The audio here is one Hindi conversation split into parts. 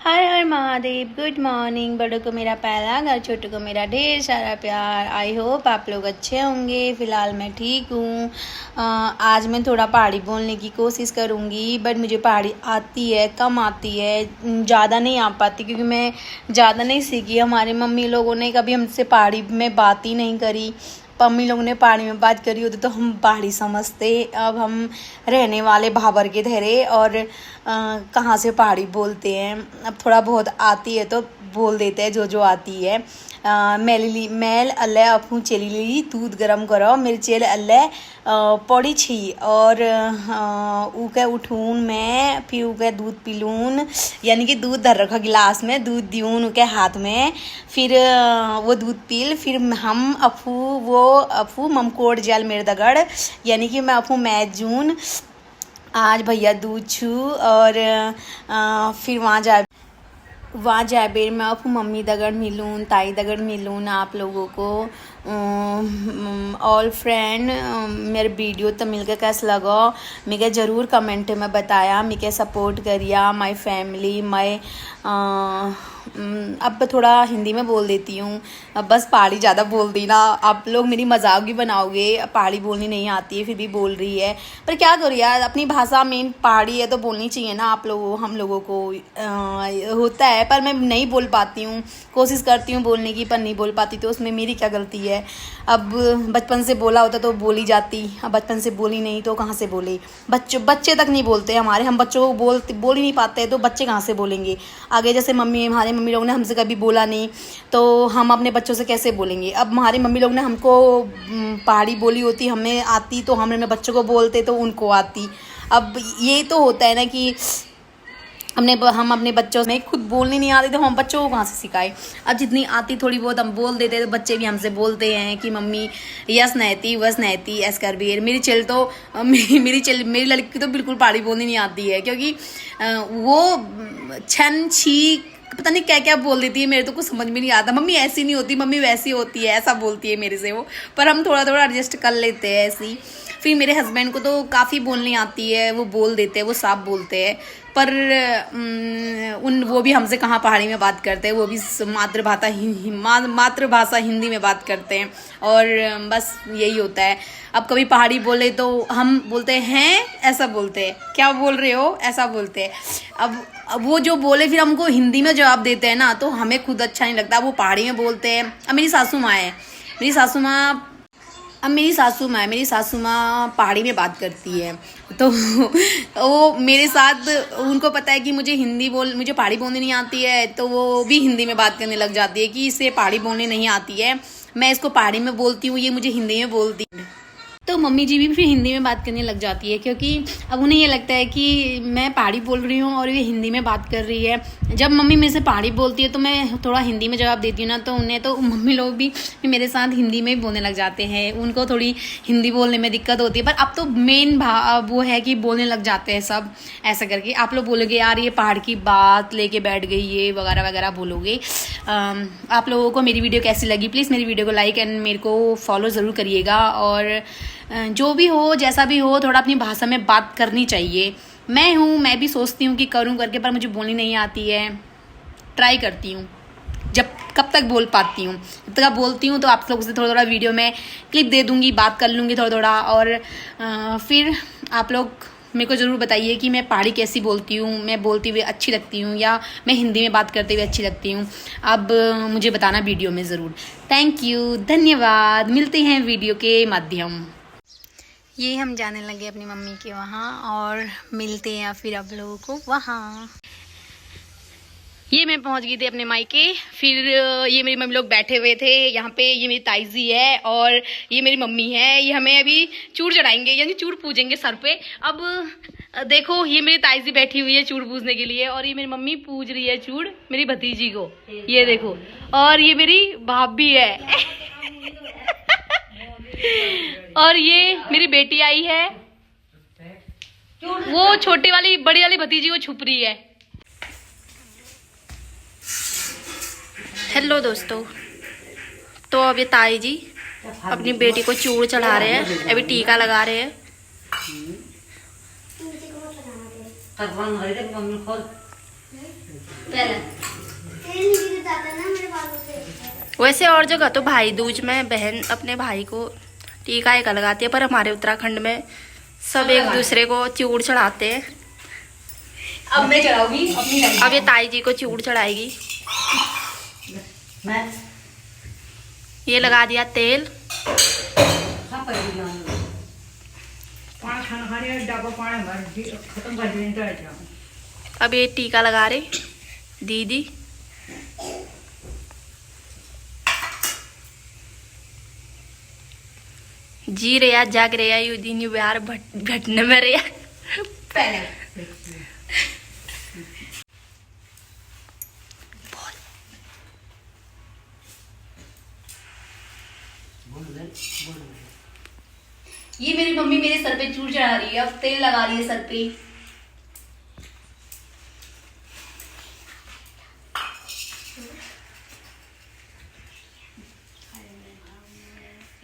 हर हर महादेव। Good morning. बड़ों को मेरा पहला घर, छोटों को मेरा ढेर सारा प्यार। आई होप आप लोग अच्छे होंगे। फ़िलहाल मैं ठीक हूँ। आज मैं थोड़ा पहाड़ी बोलने की कोशिश करूँगी, बट मुझे पहाड़ी आती है, कम आती है, ज़्यादा नहीं आ पाती क्योंकि मैं ज़्यादा नहीं सीखी। हमारे मम्मी लोगों ने कभी हमसे पहाड़ी में बात ही नहीं करी। मम्मी लोगों ने पहाड़ी में बात करी होती तो हम पहाड़ी समझते। अब हम रहने वाले भाबर के धरे और कहाँ से पहाड़ी बोलते हैं। अब थोड़ा बहुत आती है तो बोल देते हैं जो आती है। मैल अल्लाह अपू चली ली दूध गरम करो मिर्चेल अल्लाह पौड़ी छी और ऊके उठून मैं फिर ऊके दूध पिलून, यानी कि दूध धर रखा गिलास में, दूध दियून ऊके हाथ में, फिर वो दूध पील, फिर हम अफू ममकोड़ जाल मेरे दगड़, यानी कि मैं अफू मैं जून आज भैया दूध छू और फिर वहाँ जाए बेर मैं अपू मम्मी दगड़ मिलूँ, ताई दगड़ मिलूँ आप लोगों को। ऑल फ्रेंड मेरे वीडियो तो मिलकर कैसा लगा मुझे ज़रूर कमेंट में बताया, मुझे सपोर्ट करिया। माय फैमिली अब थोड़ा हिंदी में बोल देती हूँ, अब बस पहाड़ी ज़्यादा बोल दी ना। आप लोग मेरी मजाक भी बनाओगे, पहाड़ी बोलनी नहीं आती है फिर भी बोल रही है, पर क्या करूँ यार, अपनी भाषा मेन पहाड़ी है तो बोलनी चाहिए ना। आप लोगों हम लोगों को होता है, पर मैं नहीं बोल पाती हूँ, कोशिश करती हूँ बोलने की पर नहीं बोल पाती, तो उसमें मेरी क्या गलती है। अब बचपन से बोला होता तो बोली जाती, अब बचपन से बोली नहीं तो कहाँ से बोले। बच्चे तक नहीं बोलते हमारे, हम बच्चों को बोल ही नहीं पाते तो बच्चे कहाँ से बोलेंगे आगे। जैसे हमारे मम्मी लोग ने हमसे कभी बोला नहीं तो हम अपने बच्चों से कैसे बोलेंगे। अब हमारी मम्मी लोग ने हमको पहाड़ी बोली होती, हमें आती तो हम अपने बच्चों को बोलते तो उनको आती। अब ये तो होता है ना कि हम अपने बच्चों में खुद बोलनी नहीं आती तो हम बच्चों को कहाँ से सिखाए। अब जितनी आती थोड़ी बहुत हम बोल देते तो बच्चे भी हमसे बोलते हैं कि मम्मी यस नहती वस नहती ऐस कर भी। मेरी लड़की तो बिल्कुल पहाड़ी बोलनी नहीं आती है, क्योंकि वो छन छी पता नहीं क्या क्या बोल देती है, मेरे तो कुछ समझ में नहीं आता। मम्मी ऐसी नहीं होती, मम्मी वैसी होती है, ऐसा बोलती है मेरे से वो, पर हम थोड़ा थोड़ा एडजस्ट कर लेते हैं ऐसी। फिर मेरे हस्बैंड को तो काफ़ी बोलनी आती है, वो बोल देते हैं, वो साफ बोलते हैं, पर वो भी हमसे कहाँ पहाड़ी में बात करते हैं, वो भी मातृभाषा हिंदी में बात करते हैं। और बस यही होता है। अब कभी पहाड़ी बोले तो हम बोलते हैं ऐसा बोलते हैं, क्या बोल रहे हो ऐसा बोलते हैं। अब वो जो बोले फिर हमको हिंदी में जवाब देते हैं ना, तो हमें खुद अच्छा नहीं लगता। वो पहाड़ी में बोलते हैं। अब मेरी सासू माँ है, मेरी सासू माँ पहाड़ी में बात करती है, तो वो मेरे साथ, उनको पता है कि मुझे पहाड़ी बोलनी नहीं आती है, तो वो भी हिंदी में बात करने लग जाती है कि इसे पहाड़ी बोलनी नहीं आती है, मैं इसको पहाड़ी में बोलती हूँ, ये मुझे हिंदी में बोलती है। तो मम्मी जी भी फिर हिंदी में बात करने लग जाती है, क्योंकि अब उन्हें ये लगता है कि मैं पहाड़ी बोल रही हूँ और ये हिंदी में बात कर रही है। जब मम्मी मेरे से पहाड़ी बोलती है तो मैं थोड़ा हिंदी में जवाब देती हूँ ना, तो मम्मी लोग भी मेरे साथ हिंदी में बोलने लग जाते हैं। उनको थोड़ी हिंदी बोलने में दिक्कत होती है, पर अब तो मेन वो है कि बोलने लग जाते हैं सब ऐसा करके। आप लोग बोलोगे यार ये पहाड़ की बात लेके बैठ गई, ये वगैरह वगैरह बोलोगे। आप लोगों को मेरी वीडियो कैसी लगी, प्लीज़ मेरी वीडियो को लाइक एंड मेरे को फॉलो ज़रूर करिएगा। और जो भी हो जैसा भी हो, थोड़ा अपनी भाषा में बात करनी चाहिए। मैं भी सोचती हूँ कि करूँ करके, पर मुझे बोलनी नहीं आती है। ट्राई करती हूँ, कब तक बोल पाती हूँ। जब तक बोलती हूँ तो आप लोगों से थोड़ा थोड़ा वीडियो में क्लिप दे दूँगी, बात कर लूँगी थोड़ा थोड़ा। और फिर आप लोग मेरे को ज़रूर बताइए कि मैं पहाड़ी कैसी बोलती हूँ, मैं बोलती हुई अच्छी लगती हूँ या मैं हिंदी में बात करते हुए अच्छी लगती हूँ। अब मुझे बताना वीडियो में ज़रूर। थैंक यू, धन्यवाद। मिलते हैं वीडियो के माध्यम। ये हम जाने लगे अपनी मम्मी के वहाँ और मिलते हैं फिर आप लोगों को वहाँ। ये मैं पहुँच गई थी अपने मायके। फिर ये मेरी मम्मी लोग बैठे हुए थे यहाँ पे। ये मेरी ताई जी है और ये मेरी मम्मी है। ये हमें अभी चूड़ चढ़ाएंगे, यानी चूड़ पूजेंगे सर पे। अब देखो ये मेरी ताई जी बैठी हुई है चूड़ पूजने के लिए, और ये मेरी मम्मी पूज रही है चूड़ मेरी भतीजी को, ये देखो। और ये मेरी भाभी है और ये मेरी बेटी आई है, वो छोटी वाली बड़ी वाली भतीजी वो छुप रही है। हेलो दोस्तों, तो अब ये ताई जी अपनी बेटी को चूड़ चढ़ा रहे हैं, अभी टीका लगा रहे हैं। वैसे और जगह तो भाई दूज में बहन अपने भाई को टीका एक लगाती है, पर हमारे उत्तराखंड में सब एक दूसरे को चूड़ चढ़ाते हैं। अब मैं चढ़ाऊंगी अपनी। अब ये ताई जी को चूड़ चढ़ाएगी। ये लगा दिया तेल। अब ये टीका लगा रहे दीदी। जी रहा जाग रहा यू दिन यू बिहार घटने में रहा पहले ये मेरी मम्मी मेरे सर पे चूड़ चढ़ा रही है, अब तेल लगा रही है सर पे।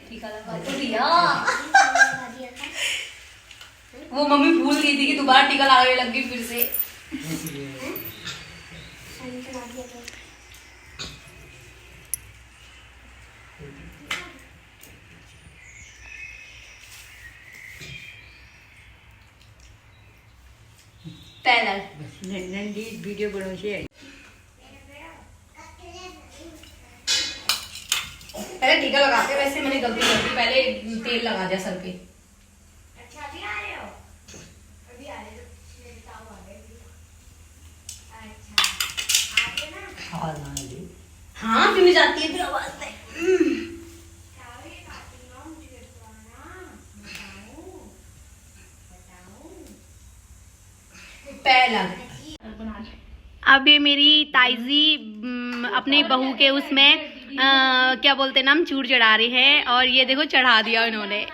टीका लगा तो दिया। वो मम्मी भूल गई थी कि दोबारा टीका लगाने लग गई फिर से। वीडियो बनाओ से पहले टीका लगाते, वैसे मैंने गलती कर दी, पहले तेल लगा दिया सर पे। अच्छा अभी आ रहे हो? अभी आ रहे हो? अच्छा आगे ना। हाँ क्यों नहीं जाती है फिर आवाज से। पहला अब ये मेरी ताईजी अपनी बहू के उसमें क्या बोलते नाम चूड़ चढ़ा रही है, और ये देखो चढ़ा दिया उन्होंने।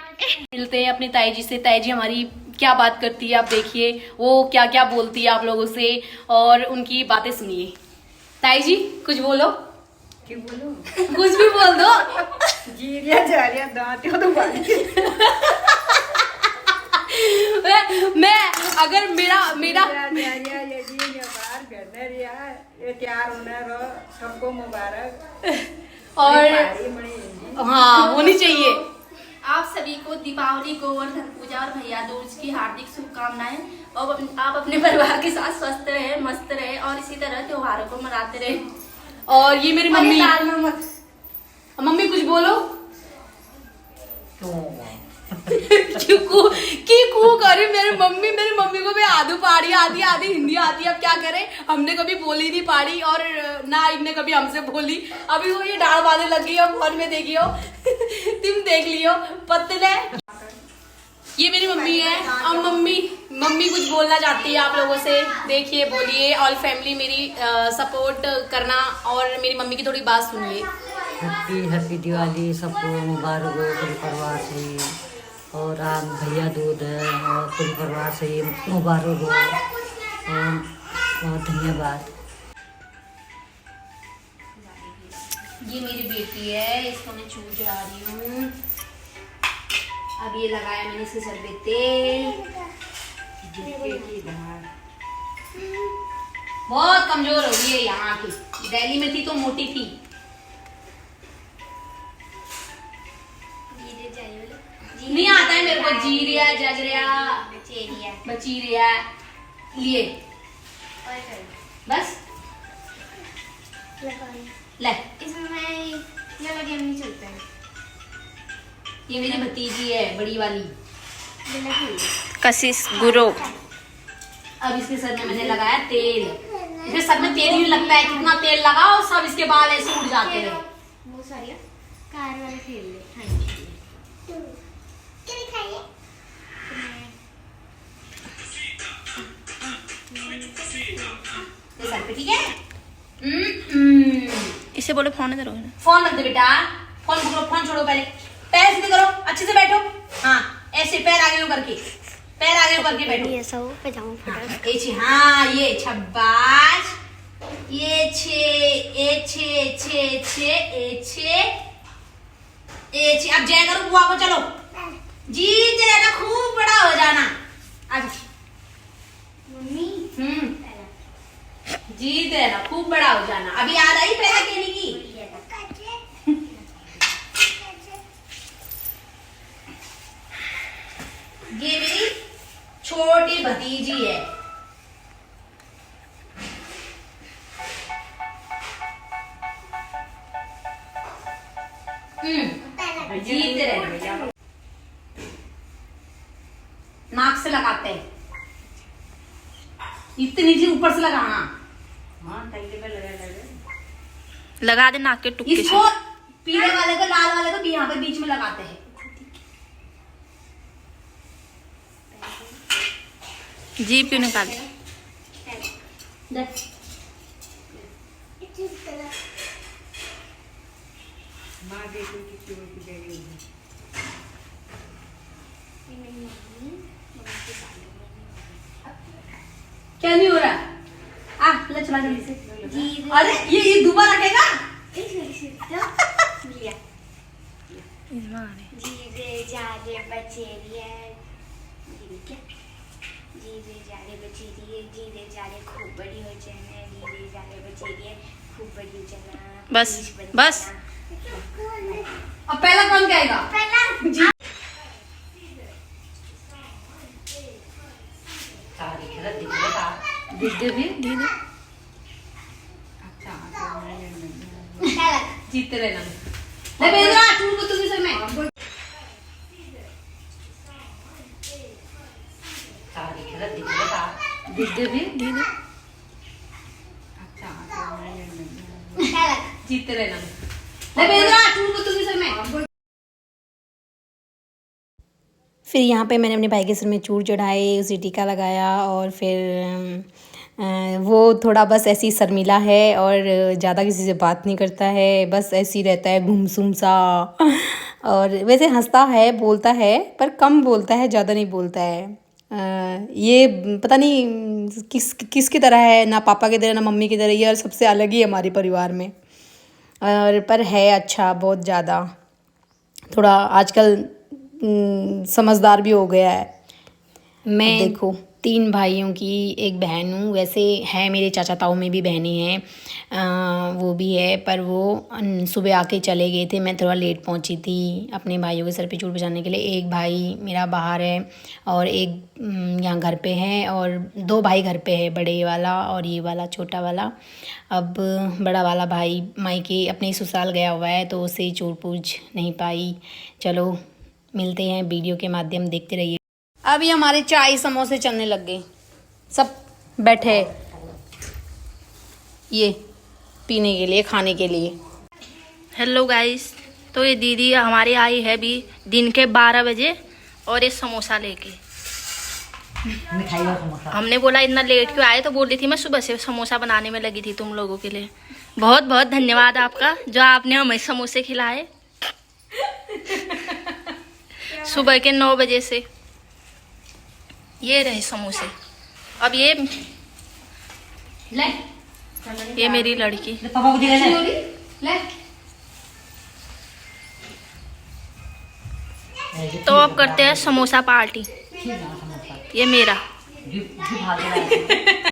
मिलते हैं अपनी ताई जी से। ताई जी हमारी क्या बात करती है आप देखिए, वो क्या क्या बोलती है आप लोगों से, और उनकी बातें सुनिए। ताई जी कुछ बोलो। क्यों बोलो? कुछ भी बोल दो। जीरिया जा रिया दांत तो मैं अगर मेरा तैयार होना रो सबको मुबारक। और हाँ होनी चाहिए। आप सभी को दीपावली, गोवर्धन पूजा और भैया दूज की हार्दिक शुभकामनाएं। और आप अपने परिवार के साथ स्वस्थ रहे, मस्त रहे और इसी तरह त्योहारों को मनाते रहे। और ये मेरी मम्मी, मम्मी कुछ बोलो। क्यों करे मेरी मम्मी को भी आधू पहाड़ी आधी आधी हिंदी आती है। अब क्या करें, हमने कभी बोली नहीं पहाड़ी और ना इनने कभी हमसे बोली। अभी वो ये डाल बांधने लगी हो, फोन में देखियो। तुम देख लियो पतले। ये मेरी मम्मी है। अब मम्मी कुछ बोलना चाहती है आप लोगों से, देखिए बोलिए। ऑल फैमिली मेरी सपोर्ट करना और मेरी मम्मी की थोड़ी बात सुनिए। हैप्पी दिवाली सबको मुबारक हो पूरे परिवार से। और आज भैया दूध है और पूरे परिवार से मुबारक हो और बहुत धन्यवाद। ये मेरी बेटी है, इसको मैं चूड़ चढ़ा रही हूँ। अब ये लगाया मैंने इसके सर पे तेल। बहुत कमजोर हो गई है यहाँ की, दिल्ली में थी तो मोटी थी। नहीं आता है मेरे को। जीरिया जग रहा बची रिया लिए बस ले। इसमें मैं ज्यादा गेम नहीं चलता है। ये मेरी भतीजी है बड़ी वाली कशिश गुरु। अब इसके सर में मैंने लगाया तेल। इसके सर में तेल ही लगता है, कितना तेल लगाओ सब इसके बाल ऐसे उड़ जाते हैं। वो सारी कार वाले खेल ले। हाँ सर पे ठीक है। इसे बोलो फोन इधर। फोन मत दे बेटा, फोन पकड़ो, फोन छोड़ो। पहले पैर सीधे करो, अच्छे से बैठो। हाँ ऐसे पैर आगे करके, पैर आगे करके बैठो। ये सब पजामा फटा। ये हाँ ये छब्बास, ये छे अब जय करो बुआ को। चलो जीत रहना, खूब बड़ा हो जाना। आज मम्मी जीत रहना, खूब बड़ा हो जाना। अभी याद आई पैदा कहने की? ये मेरी छोटी भतीजी है। जीत रहना। नाक से लगाते हैं, इतनी नीचे ऊपर से लगाना। लगा दे नाक के टुक्के से। इसको पीले वाले को, लाल वाले को भी यहाँ पे बीच में लगाते हैं। जीभ क्यों निकाल? क्या नहीं हो रहा? ले चला जल्दी से। अरे ये दुबा रखेगा। जीरे जारे बचेरिए, जीरे जारे बचेरिए, जीरे जारे खूब बड़ी हो जाना, जीरे जारे बचेरिए खूब बड़ी हो जाना। बस बस। अब पहला कौन कहेगा? पहला जीतते रहना। ले बेदरा चूर को तुझे सर में। जीतते रहना। ले बेदरा चूर को तुझे सर में। फिर यहाँ पे मैंने अपने भाई के सर में चूड़ चढ़ाए, उसे टीका लगाया और फिर वो थोड़ा बस ऐसे ही शर्मीला है और ज़्यादा किसी से बात नहीं करता है, बस ऐसे ही रहता है गुमसुम सा। और वैसे हंसता है, बोलता है, पर कम बोलता है, ज़्यादा नहीं बोलता है। ये पता नहीं किसकी तरह है, ना पापा की तरह ना मम्मी की तरह, ये सबसे अलग ही है हमारे परिवार में। और पर है अच्छा बहुत ज़्यादा, थोड़ा आजकल समझदार भी हो गया है। मैं देखो 3 भाइयों की एक बहन हूँ। वैसे है मेरे चाचा ताऊ में भी बहनें हैं, वो भी है, पर वो सुबह आके चले गए थे। मैं थोड़ा लेट पहुँची थी अपने भाइयों के सर पे चूड़ बजाने के लिए। एक भाई मेरा बाहर है और एक यहाँ घर पे है, और 2 भाई घर पे है, बड़े वाला और ये वाला छोटा वाला। अब बड़ा वाला भाई मायके अपने ससुराल गया हुआ है, तो उसे चूड़ पूछ नहीं पाई। चलो मिलते हैं वीडियो के माध्यम, देखते रहिए। अभी हमारे चाय समोसे चलने लग गए, सब बैठे ये पीने के लिए, खाने के लिए। हेलो गाइस, तो ये दीदी हमारी आई है अभी दिन के 12 बजे और ये समोसा लेके। मिठाई और समोसा। हमने बोला इतना लेट क्यों आए, तो बोल रही थी मैं सुबह से समोसा बनाने में लगी थी तुम लोगों के लिए। बहुत बहुत धन्यवाद आपका, जो आपने हमें समोसे खिलाए सुबह के 9 बजे से। ये रहे समोसे। अब ये मेरी लड़की। पापा को दिखा ले। तो अब करते हैं समोसा पार्टी। ये मेरा।